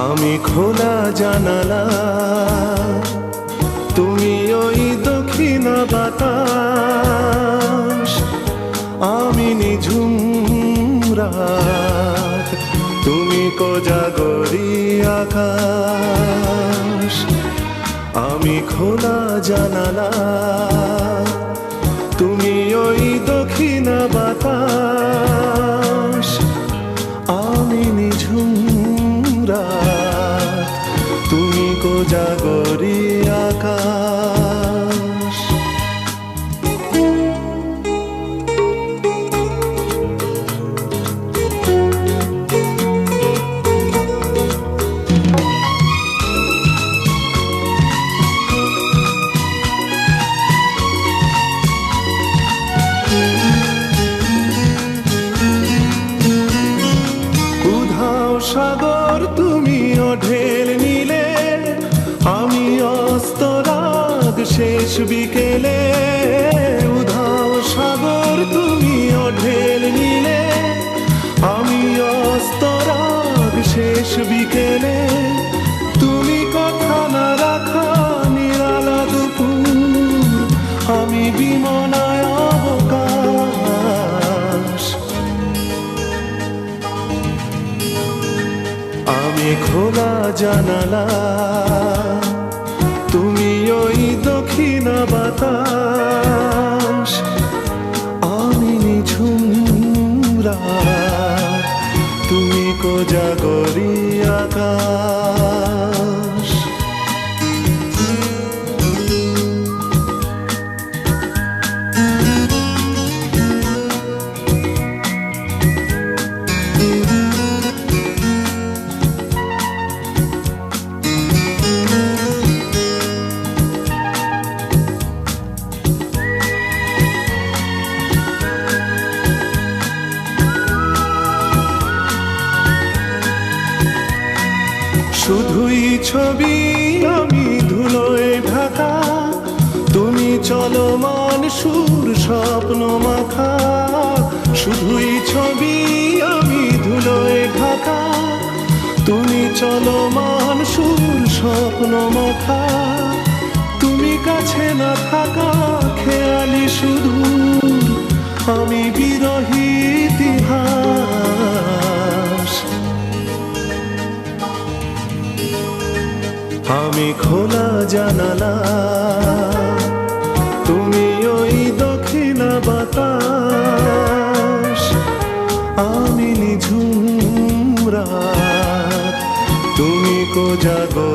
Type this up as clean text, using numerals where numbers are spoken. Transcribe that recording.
আমি খোলা জানালা, তুমি ওই দক্ষিণ বাতাস, আমি নিঝুম রাত, তুমি কোজাগরি আকাশ। আমি খোলা জানালা, তুমি ওই দক্ষিণ বাতাস, আমি নিঝুম রাত, তুমি কোজাগরি আকাশ। উধাও সাগর তুমি ঢেল নিলে, আমি অস্তরাগ শেষ বিকেলে। উধাও সাগর তুমি ঢেল নিলে, আমি অস্তরাগ শেষ বিকেলে। তুমি কথা না রাখা নিরালা দুপুর, আমি বিমনায় অবকাশ। আমি খোলা জানালা, তুমি ওই দক্ষিণ বাতাস, আমি নিঝুম রাত, তুমি কোজাগরি আকাশ। শুধুই ছবি আমি ধুলোয় ঢাকা, তুমি চলমান সুর স্বপ্ন মাখা। শুধুই ছবি আমি ধুলোয় ঢাকা, তুমি চলমান সুর স্বপ্ন মাখা। তুমি কাছে না থাকা খেয়ালি সুদূর, আমি বিরহী ইতিহাস। আমি খোলা জানালা, তুমি ওই দক্ষিণ বাতাস, আমি নিঝুম রাত, তুমি কোজাগরি